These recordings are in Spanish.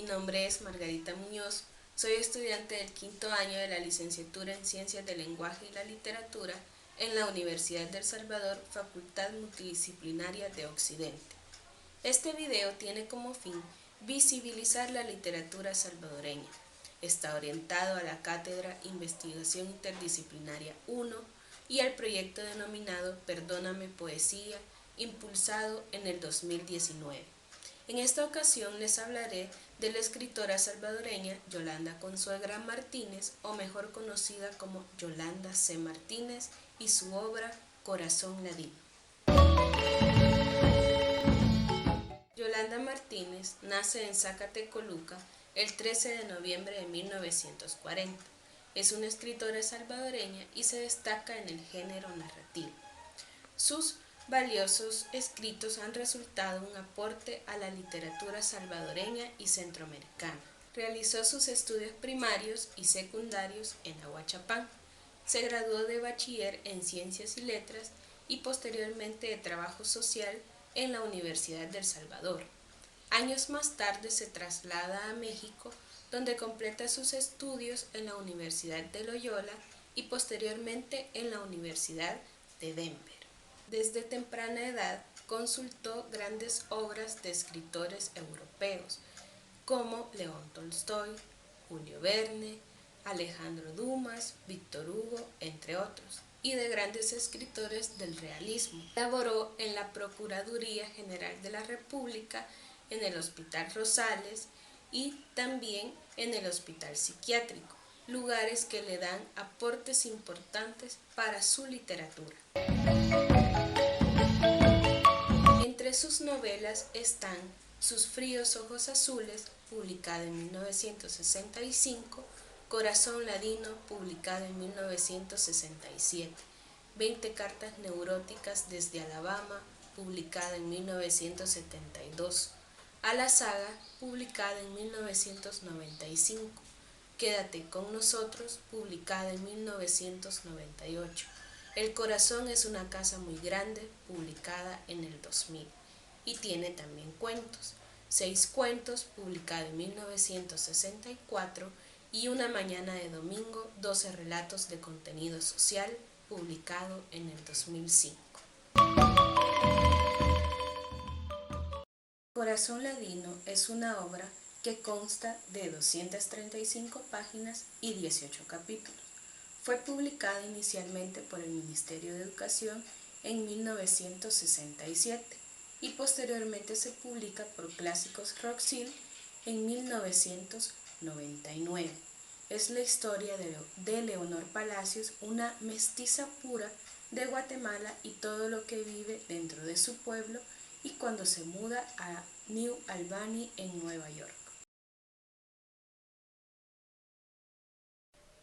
nombre es Margarita Muñoz, soy estudiante del quinto año de la licenciatura en Ciencias del Lenguaje y la Literatura en la Universidad del Salvador, Facultad Multidisciplinaria de Occidente. Este video tiene como fin visibilizar la literatura salvadoreña. Está orientado a la Cátedra Investigación Interdisciplinaria 1 y al proyecto denominado Perdóname Poesía, impulsado en el 2019. En esta ocasión les hablaré de la escritora salvadoreña Yolanda Consuegra Martínez, o mejor conocida como Yolanda C. Martínez, y su obra Corazón Ladino. Yolanda Martínez nace en Zacatecoluca el 13 de noviembre de 1940. Es una escritora salvadoreña y se destaca en el género narrativo. Sus valiosos escritos han resultado un aporte a la literatura salvadoreña y centroamericana. Realizó sus estudios primarios y secundarios en Ahuachapán. Se graduó de bachiller en Ciencias y Letras y posteriormente de Trabajo Social en la Universidad del Salvador. Años más tarde se traslada a México, donde completa sus estudios en la Universidad de Loyola y posteriormente en la Universidad de Denver. Desde temprana edad consultó grandes obras de escritores europeos como León Tolstoy, Julio Verne, Alejandro Dumas, Víctor Hugo, entre otros, y de grandes escritores del realismo. Laboró en la Procuraduría General de la República, en el Hospital Rosales y también en el Hospital Psiquiátrico, lugares que le dan aportes importantes para su literatura. Entre sus novelas están Sus fríos ojos azules, publicada en 1965, Corazón Ladino, publicada en 1967, 20 cartas neuróticas desde Alabama, publicada en 1972, A la saga, publicada en 1995, Quédate con nosotros, publicada en 1998, El corazón es una casa muy grande, publicada en el 2000, y tiene también cuentos, 6 cuentos, publicado en 1964, y Una mañana de domingo, 12 relatos de contenido social, publicado en el 2005. Corazón Ladino es una obra que consta de 235 páginas y 18 capítulos. Fue publicada inicialmente por el Ministerio de Educación en 1967 y posteriormente se publica por Clásicos Roxil en 1999. Es la historia de Leonor Palacios, una mestiza pura de Guatemala, y todo lo que vive dentro de su pueblo y cuando se muda a New Albany en Nueva York.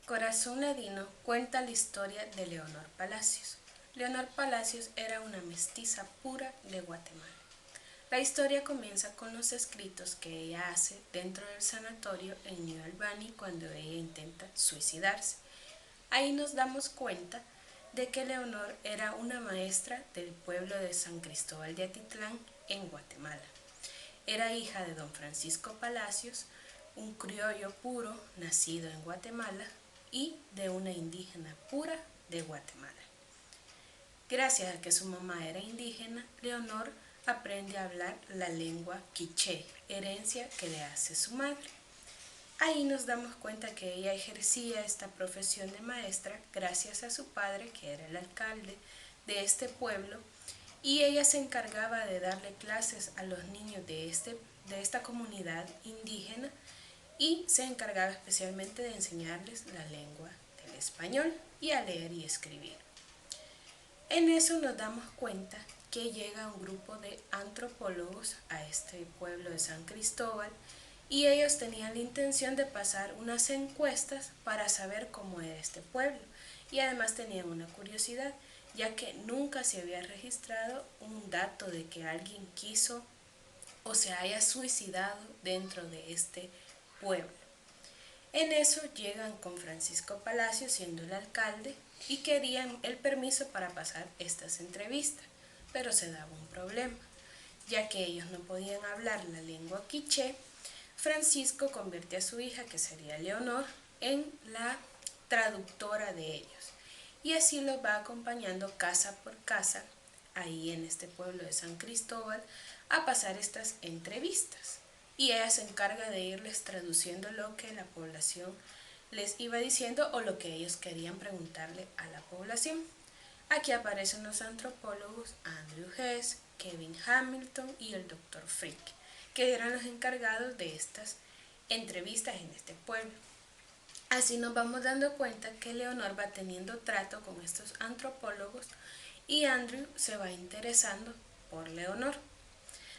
Corazón Ladino cuenta la historia de Leonor Palacios. Leonor Palacios era una mestiza pura de Guatemala. La historia comienza con los escritos que ella hace dentro del sanatorio en New Albany cuando ella intenta suicidarse. Ahí nos damos cuenta de que Leonor era una maestra del pueblo de San Cristóbal de Atitlán en Guatemala. Era hija de don Francisco Palacios, un criollo puro nacido en Guatemala, y de una indígena pura de Guatemala. Gracias a que su mamá era indígena, Leonor aprende a hablar la lengua quiché, herencia que le hace su madre. Ahí nos damos cuenta que ella ejercía esta profesión de maestra gracias a su padre, que era el alcalde de este pueblo, y ella se encargaba de darle clases a los niños de esta comunidad indígena, y se encargaba especialmente de enseñarles la lengua del español y a leer y escribir. En eso nos damos cuenta que llega un grupo de antropólogos a este pueblo de San Cristóbal, y ellos tenían la intención de pasar unas encuestas para saber cómo era este pueblo, y además tenían una curiosidad, ya que nunca se había registrado un dato de que alguien quiso o se haya suicidado dentro de este pueblo. En eso llegan con Francisco Palacios, siendo el alcalde, y querían el permiso para pasar estas entrevistas, pero se daba un problema, ya que ellos no podían hablar la lengua quiché. Francisco convierte a su hija, que sería Leonor, en la traductora de ellos. Y así los va acompañando casa por casa, ahí en este pueblo de San Cristóbal, a pasar estas entrevistas. Y ella se encarga de irles traduciendo lo que la población les iba diciendo o lo que ellos querían preguntarle a la población. Aquí aparecen los antropólogos Andrew Hess, Kevin Hamilton y el Dr. Frick, que eran los encargados de estas entrevistas en este pueblo. Así nos vamos dando cuenta que Leonor va teniendo trato con estos antropólogos y Andrew se va interesando por Leonor,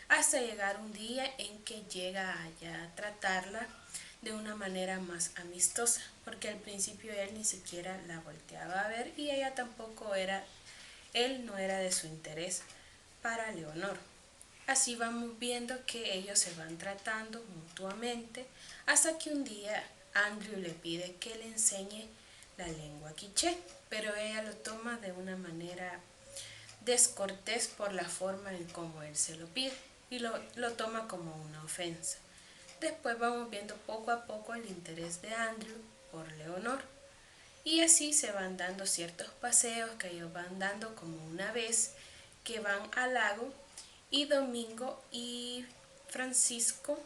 hasta llegar un día en que llega allá a tratarla de una manera más amistosa, porque al principio él ni siquiera la volteaba a ver y ella tampoco era, él no era de su interés para Leonor. Así vamos viendo que ellos se van tratando mutuamente hasta que un día Andrew le pide que le enseñe la lengua quiché, pero ella lo toma de una manera descortés por la forma en cómo él se lo pide y lo toma como una ofensa. Después vamos viendo poco a poco el interés de Andrew por Leonor y así se van dando ciertos paseos que ellos van dando como una vez que van al lago y Domingo y Francisco,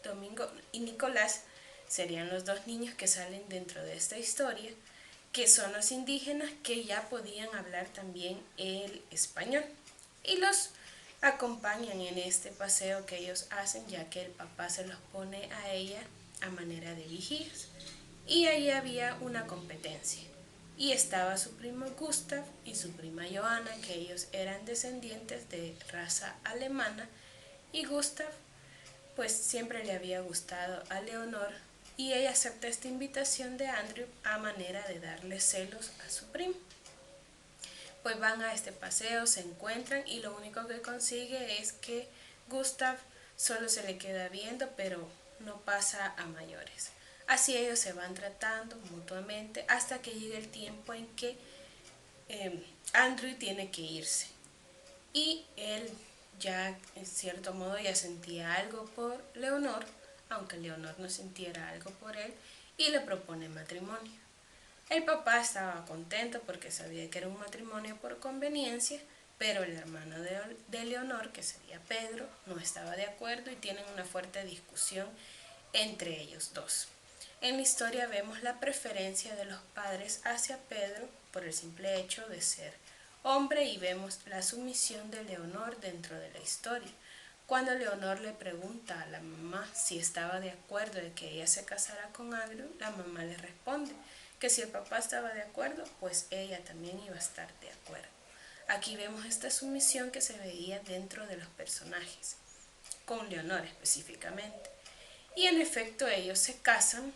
Domingo y Nicolás serían los dos niños que salen dentro de esta historia, que son los indígenas que ya podían hablar también el español y los acompañan en este paseo que ellos hacen, ya que el papá se los pone a ella a manera de vigías. Y ahí había una competencia y estaba su primo Gustav y su prima Johanna, que ellos eran descendientes de raza alemana, y Gustav pues siempre le había gustado a Leonor y ella acepta esta invitación de Andrew a manera de darle celos a su primo. Pues van a este paseo, se encuentran y lo único que consigue es que Gustav solo se le queda viendo, pero no pasa a mayores. Así ellos se van tratando mutuamente hasta que llega el tiempo en que Andrew tiene que irse. Y él ya en cierto modo ya sentía algo por Leonor, aunque Leonor no sintiera algo por él, y le propone matrimonio. El papá estaba contento porque sabía que era un matrimonio por conveniencia, pero el hermano de Leonor, que sería Pedro, no estaba de acuerdo y tienen una fuerte discusión entre ellos dos. En la historia vemos la preferencia de los padres hacia Pedro por el simple hecho de ser hombre y vemos la sumisión de Leonor dentro de la historia. Cuando Leonor le pregunta a la mamá si estaba de acuerdo de que ella se casara con Andrew, la mamá le responde que si el papá estaba de acuerdo, pues ella también iba a estar de acuerdo. Aquí vemos esta sumisión que se veía dentro de los personajes, con Leonor específicamente. Y en efecto ellos se casan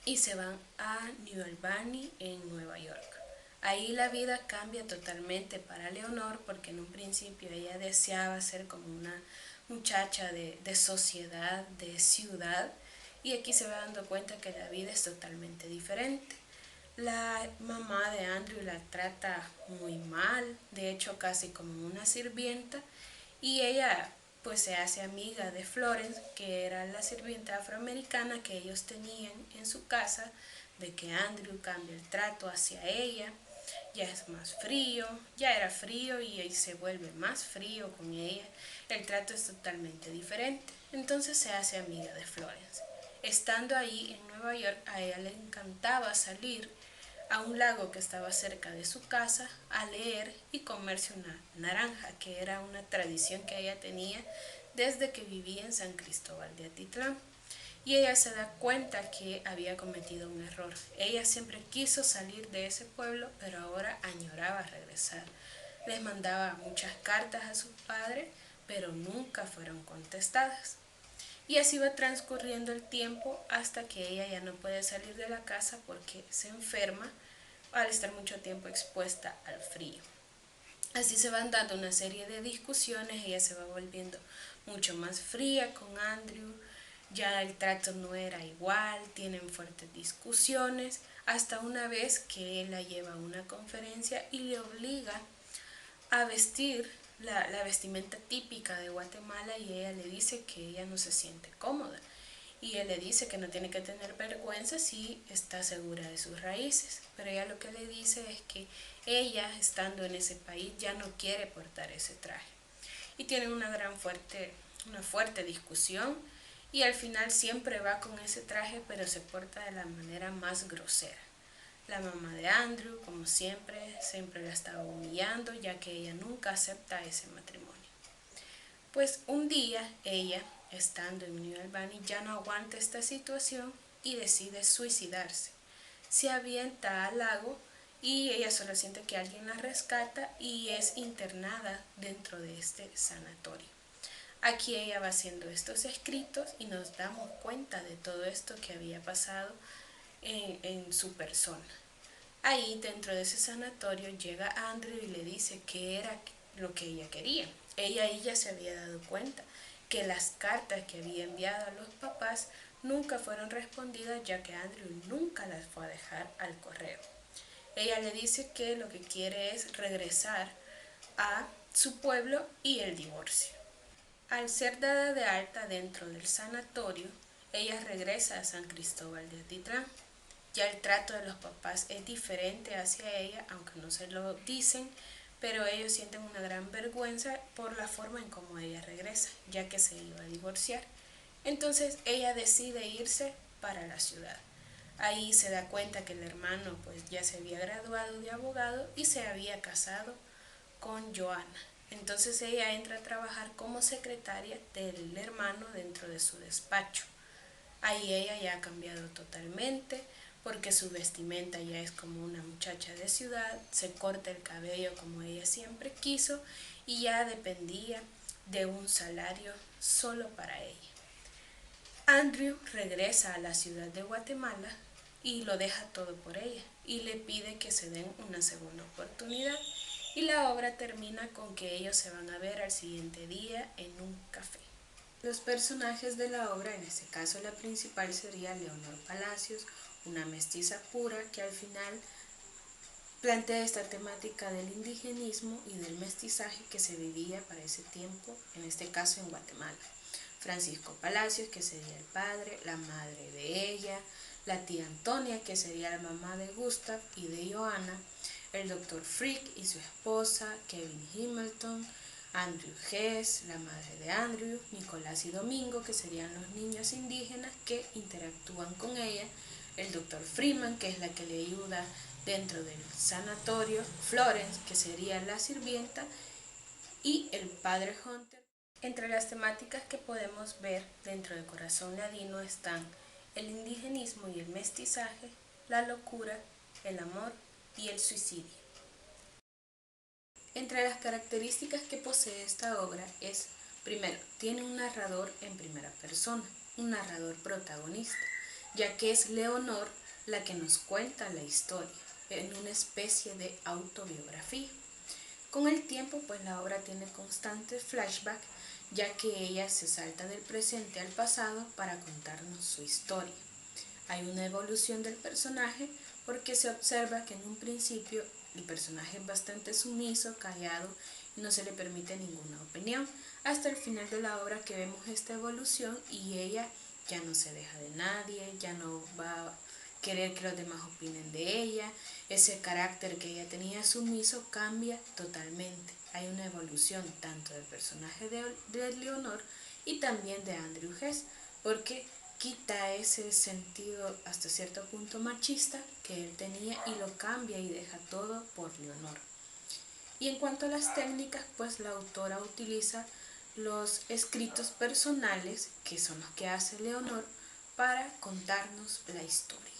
y se van a New Albany en Nueva York. Ahí la vida cambia totalmente para Leonor porque en un principio ella deseaba ser como una muchacha de sociedad, de ciudad, y aquí se va dando cuenta que la vida es totalmente diferente. La mamá de Andrew la trata muy mal, de hecho casi como una sirvienta, y ella pues se hace amiga de Florence, que era la sirvienta afroamericana que ellos tenían en su casa, de que Andrew cambia el trato hacia ella, ya es más frío, ya era frío y ahí se vuelve más frío con ella, el trato es totalmente diferente, entonces se hace amiga de Florence. Estando ahí en Nueva York, a ella le encantaba salir a un lago que estaba cerca de su casa a leer y comerse una naranja, que era una tradición que ella tenía desde que vivía en San Cristóbal de Atitlán. Y ella se da cuenta que había cometido un error. Ella siempre quiso salir de ese pueblo, pero ahora añoraba regresar. Les mandaba muchas cartas a su padre, pero nunca fueron contestadas. Y así va transcurriendo el tiempo hasta que ella ya no puede salir de la casa porque se enferma al estar mucho tiempo expuesta al frío. Así se van dando una serie de discusiones, ella se va volviendo mucho más fría con Andrew, ya el trato no era igual, tienen fuertes discusiones, hasta una vez que él la lleva a una conferencia y le obliga a vestir la vestimenta típica de Guatemala y ella le dice que ella no se siente cómoda. y él le dice que no tiene que tener vergüenza si está segura de sus raíces, pero ella lo que le dice es que ella, estando en ese país, ya no quiere portar ese traje y tienen una fuerte discusión y al final siempre va con ese traje pero se porta de la manera más grosera. La mamá de Andrew, como siempre la estaba humillando ya que ella nunca acepta ese matrimonio. Pues un día ella, estando en New Albany, ya no aguanta esta situación y decide suicidarse. Se avienta al lago y ella solo siente que alguien la rescata y es internada dentro de este sanatorio. Aquí ella va haciendo estos escritos y nos damos cuenta de todo esto que había pasado en su persona. Ahí dentro de ese sanatorio llega Andrew y le dice que era lo que ella quería. Ella ya se había dado cuenta que las cartas que había enviado a los papás nunca fueron respondidas ya que Andrew nunca las fue a dejar al correo. Ella le dice que lo que quiere es regresar a su pueblo y el divorcio. Al ser dada de alta dentro del sanatorio, ella regresa a San Cristóbal de Atitlán. Ya el trato de los papás es diferente hacia ella, aunque no se lo dicen, pero ellos sienten una gran vergüenza por la forma en cómo ella regresa, ya que se iba a divorciar. Entonces ella decide irse para la ciudad. Ahí se da cuenta que el hermano pues ya se había graduado de abogado y se había casado con Joanna. Entonces ella entra a trabajar como secretaria del hermano dentro de su despacho. Ahí ella ya ha cambiado totalmente porque su vestimenta ya es como una muchacha de ciudad, se corta el cabello como ella siempre quiso y ya dependía de un salario solo para ella. Andrew regresa a la ciudad de Guatemala y lo deja todo por ella y le pide que se den una segunda oportunidad y la obra termina con que ellos se van a ver al siguiente día en un café. Los personajes de la obra, en este caso la principal sería Leonor Palacios, una mestiza pura que al final plantea esta temática del indigenismo y del mestizaje que se vivía para ese tiempo, en este caso en Guatemala. Francisco Palacios, que sería el padre, la madre de ella, la tía Antonia, que sería la mamá de Gustav y de Johanna, el doctor Frick y su esposa, Kevin Hamilton, Andrew Hess, la madre de Andrew, Nicolás y Domingo, que serían los niños indígenas que interactúan con ella, el doctor Freeman, que es la que le ayuda dentro del sanatorio, Florence, que sería la sirvienta, y el padre Hunter. Entre las temáticas que podemos ver dentro de Corazón Ladino están el indigenismo y el mestizaje, la locura, el amor y el suicidio. Entre las características que posee esta obra es, primero, tiene un narrador en primera persona, un narrador protagonista, ya que es Leonor la que nos cuenta la historia, en una especie de autobiografía. Con el tiempo, pues la obra tiene constantes flashbacks, ya que ella se salta del presente al pasado para contarnos su historia. Hay una evolución del personaje porque se observa que en un principio el personaje es bastante sumiso, callado y no se le permite ninguna opinión, hasta el final de la obra que vemos esta evolución y ella ya no se deja de nadie, ya no va a querer que los demás opinen de ella, ese carácter que ella tenía sumiso cambia totalmente. Hay una evolución tanto del personaje de Leonor y también de Andrew Hess, porque quita ese sentido hasta cierto punto machista que él tenía y lo cambia y deja todo por Leonor. Y en cuanto a las técnicas, pues la autora utiliza los escritos personales, que son los que hace Leonor, para contarnos la historia.